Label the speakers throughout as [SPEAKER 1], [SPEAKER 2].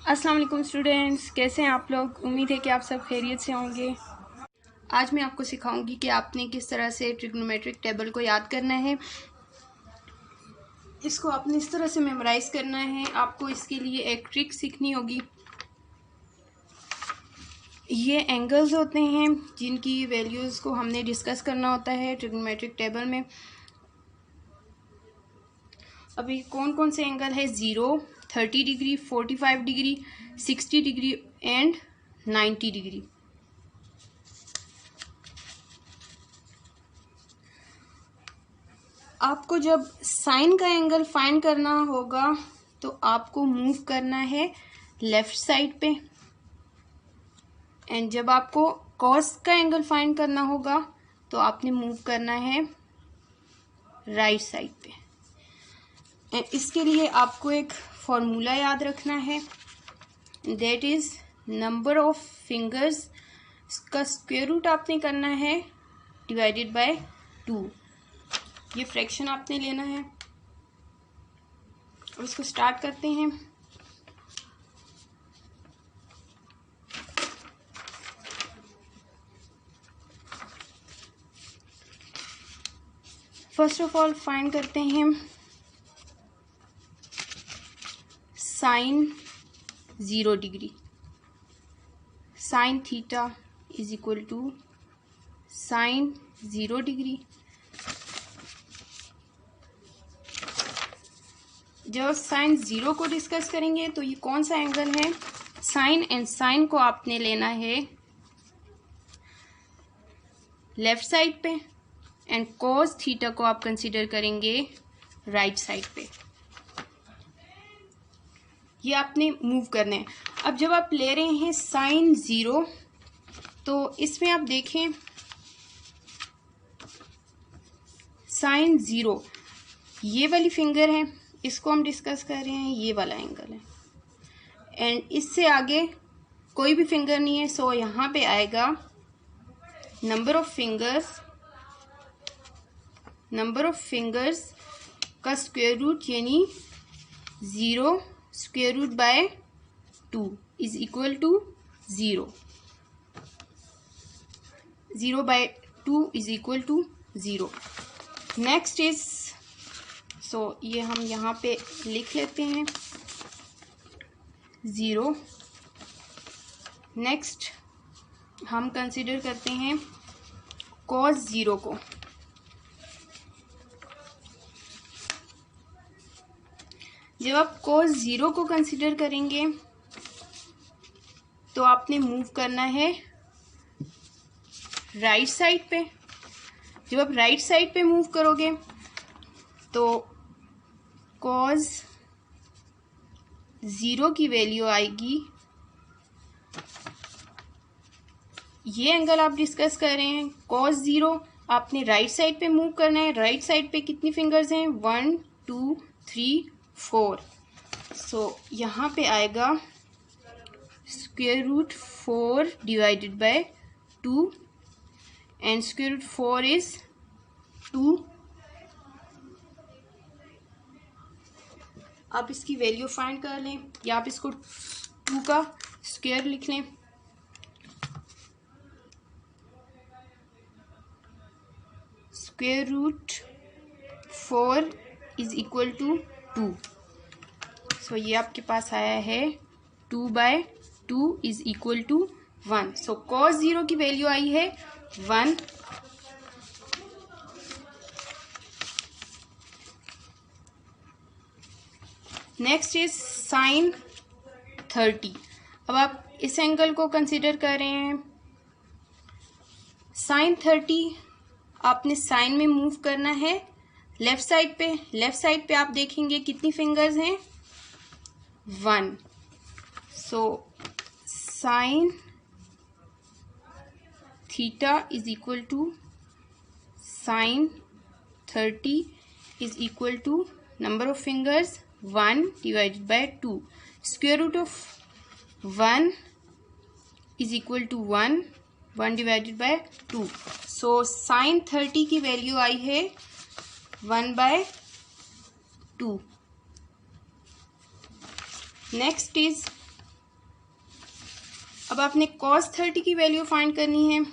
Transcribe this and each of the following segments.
[SPEAKER 1] अस्सलाम वालेकुम स्टूडेंट्स, कैसे हैं आप लोग। उम्मीद है कि आप सब खैरियत से होंगे। आज मैं आपको सिखाऊंगी कि आपने किस तरह से ट्रिग्नोमेट्रिक टेबल को याद करना है। इसको आपने इस तरह से मेमोराइज करना है। आपको इसके लिए एक ट्रिक सीखनी होगी। ये एंगल्स होते हैं जिनकी वैल्यूज़ को हमने डिस्कस करना होता है ट्रिग्नोमेट्रिक टेबल में। अभी कौन कौन से एंगल है? 0, 30 degree, 45 degree, 60 degree and 90 degree. आपको जब साइन का एंगल फाइंड करना होगा तो आपको मूव करना है लेफ्ट साइड पे, एंड जब आपको कॉस का एंगल फाइंड करना होगा तो आपने मूव करना है राइट साइड पे। एंड इसके लिए आपको एक फॉर्मूला याद रखना है, that is number of fingers का स्क्वायर रूट आपने करना है डिवाइडेड बाय 2। ये फ्रैक्शन आपने लेना है और इसको स्टार्ट करते हैं। फर्स्ट ऑफ ऑल फाइंड करते हैं sine 0 degree. Sine theta is equal to sine 0 degree. जब साइन 0 को डिस्कस करेंगे तो ये कौन सा एंगल है? साइन एंड साइन को आपने लेना है लेफ्ट साइड पे, एंड कॉस थीटा को आप कंसीडर करेंगे राइट साइड पे। ये आपने मूव करने हैं। अब जब आप ले रहे हैं साइन 0 तो इसमें आप देखें साइन 0 ये वाली फिंगर है, इसको हम डिस्कस कर रहे हैं, ये वाला एंगल है, एंड इससे आगे कोई भी फिंगर नहीं है। सो यहाँ पे आएगा नंबर ऑफ फिंगर्स का स्क्वायर रूट, यानी 0 square root by 2 is equal to 0। 0 by 2 is equal to 0। Next is, so ये हम यहाँ पे लिख लेते हैं 0। नेक्स्ट हम कंसीडर करते हैं कॉस 0 को। जब आप कॉस 0 को कंसीडर करेंगे तो आपने मूव करना है राइट साइड पे। जब आप राइट साइड पे मूव करोगे तो कॉस 0 की वैल्यू आएगी, ये एंगल आप डिस्कस कर रहे हैं कॉस 0। आपने राइट साइड पे मूव करना है। राइट साइड पे कितनी फिंगर्स हैं? 1 2 3 4। सो यहाँ पे आएगा square root 4 divided by 2, and square root 4 is 2। आप इसकी वैल्यू फाइंड कर लें या आप इसको 2 का स्क्वायर लिख लें। Square root 4 is equal to 2। So ये आपके पास आया है 2 by 2 is equal to 1। So cos 0 की वैल्यू आई है 1। Next is sine 30। अब आप इस एंगल को कंसीडर कर रहे हैं। साइन 30 आपने साइन में मूव करना है लेफ्ट साइड पे। लेफ्ट साइड पे आप देखेंगे कितनी फिंगर्स हैं? 1। So sine theta is equal to sine 30 is equal to number of fingers 1 divided by 2। Square root of 1 is equal to 1 divided by 2। So sine 30 की value आई है 1 bye 2। Next is अब आपने cos 30 की value find करनी है।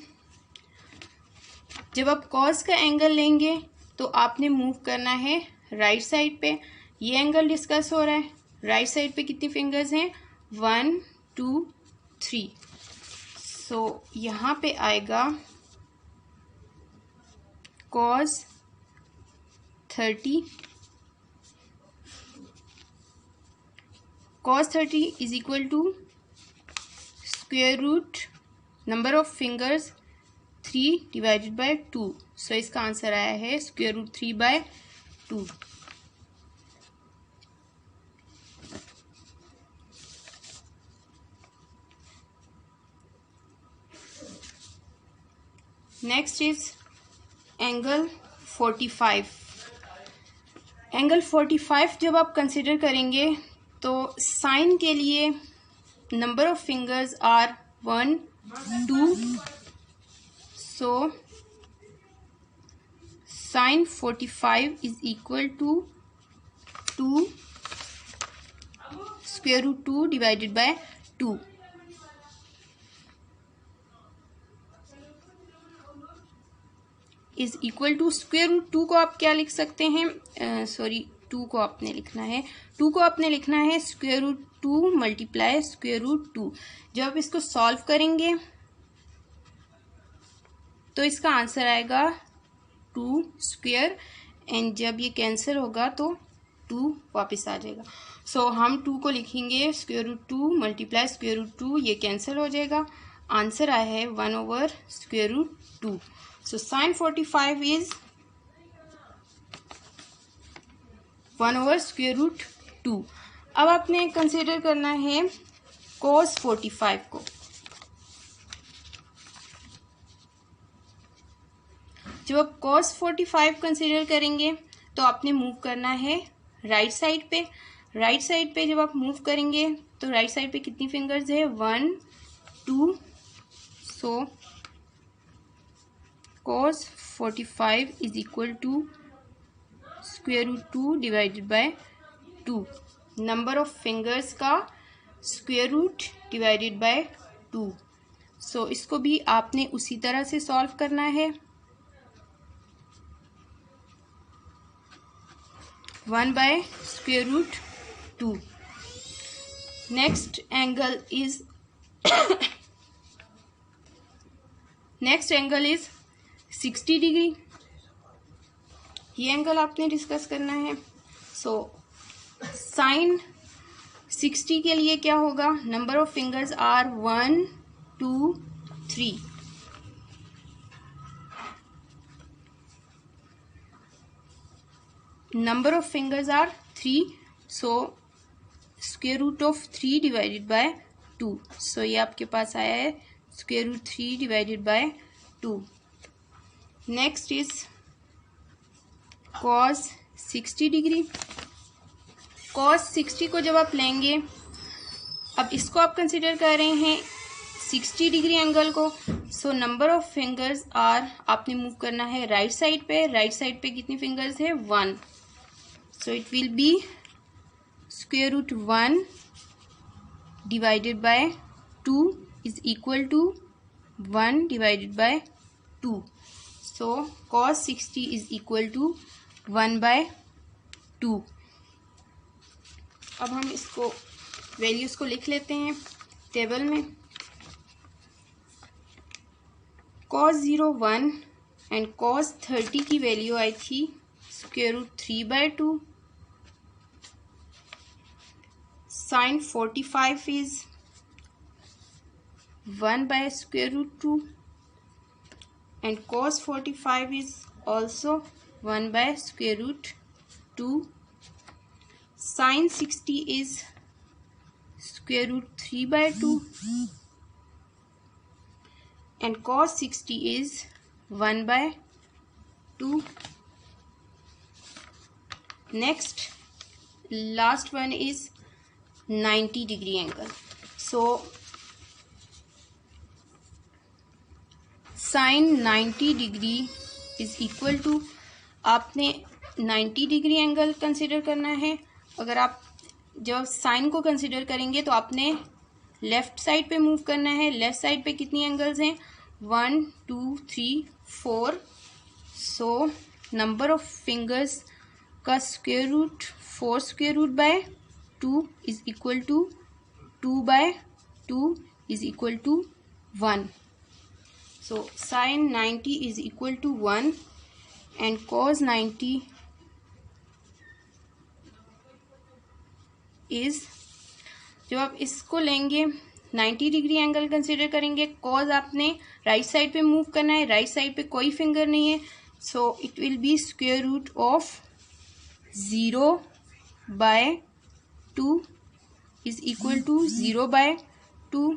[SPEAKER 1] जब आप cos का एंगल लेंगे तो आपने मूव करना है राइट साइड पे। ये एंगल डिस्कस हो रहा है। राइट साइड पे कितनी फिंगर्स हैं? 1 2 3। सो यहाँ पे आएगा cos 30। cos 30 is equal to square root number of fingers 3 divided by 2। So इसका आंसर आया है square root 3/2। Next is angle 45। Angle 45 जब आप कंसिडर करेंगे तो साइन के लिए number of fingers are 1 2। So sine 45 is equal to 2 square root 2 divided by 2। Is equal to square root 2 को आप क्या लिख सकते हैं? 2 को आपने लिखना है, 2 को आपने लिखना है square root 2 multiply square root 2। जब आप इसको सॉल्व करेंगे तो इसका आंसर आएगा 2 स्क्वायर, एंड जब ये कैंसिल होगा तो 2 वापस आ जाएगा। सो हम 2 को लिखेंगे square root 2 multiply square root 2, ये कैंसिल हो जाएगा। आंसर आया है 1 over square root 2। So sine 45 is 1 over square root 2। अब आपने कंसिडर करना है cos 45 को। जब आप cos 45 कंसिडर करेंगे तो आपने मूव करना है राइट साइड पे। राइट साइड पे जब आप मूव करेंगे तो राइट साइड पे कितनी फिंगर्स है? 1 2। So cos 45 is equal to square root 2 divided by 2। Number of fingers का square root divided by 2। So इसको भी आपने उसी तरह से सॉल्व करना है। 1 by square root 2। Next angle is next angle is 60 degree. ये एंगल आपने डिस्कस करना है। सो साइन 60 के लिए क्या होगा? Number of fingers are 1 2 3। Number of fingers are 3। So square root of 3 divided by 2। So ये आपके पास आया है square root 3 divided by 2। Next is cos 60 degree. cos 60 को जब आप लेंगे, अब इसको आप कंसिडर कर रहे हैं 60 डिग्री एंगल को। So number of fingers are, आपने मूव करना है राइट साइड पे। राइट साइड पे कितनी फिंगर्स है? 1। So it will be square root 1 divided by 2 is equal to 1 divided by 2। So cos 60 is equal to 1/2। अब हम इसको वैल्यूज को लिख लेते हैं टेबल में। cos 0 1 एंड cos 30 की वैल्यू आई थी square root 3/2। Sine 45 is 1 by square root 2 and cos 45 is also 1 by square root 2. Sin 60 is square root 3/2 and cos 60 is 1/2. Next, last one is 90 degree angle. So sin 90 degree is equal to, आपने 90 degree angle consider करना है। अगर आप जब sign को consider करेंगे तो आपने लेफ़्ट साइड पे मूव करना है। लेफ़्ट साइड पे कितनी एंगल्स हैं? 1 2 3 4। सो नंबर ऑफ फिंगर्स का square root 4 square root by 2 is equal to 2 by 2 is equal to 1. So sin 90 is equal to 1 and cos 90 is, जब आप इसको लेंगे 90 डिग्री एंगल कंसिडर करेंगे। कॉज आपने राइट साइड पे move करना है, राइट साइड पे कोई फिंगर नहीं है, so it will be square root of 0 by 2 is equal to 0 by 2,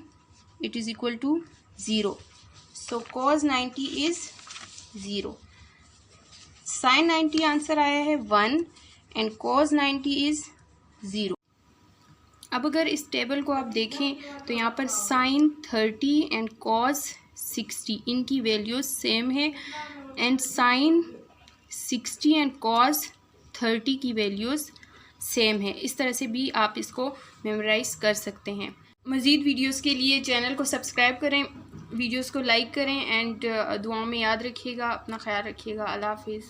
[SPEAKER 1] it is equal to 0. So cos 90 is 0. sin 90 answer आया है 1 एंड cos 90 इज 0. अब अगर इस टेबल को आप देखें तो यहाँ पर sin 30 एंड cos 60 इनकी वैल्यूज सेम है एंड sin 60 एंड cos 30 की वैल्यूज सेम है। इस तरह से भी आप इसको मेमोराइज कर सकते हैं। मज़ीद वीडियोस के लिए चैनल को सब्सक्राइब करें, वीडियोस को लाइक करें एंड दुआओं में याद रखिएगा। अपना ख्याल रखिएगा। अल्लाह हाफिज़।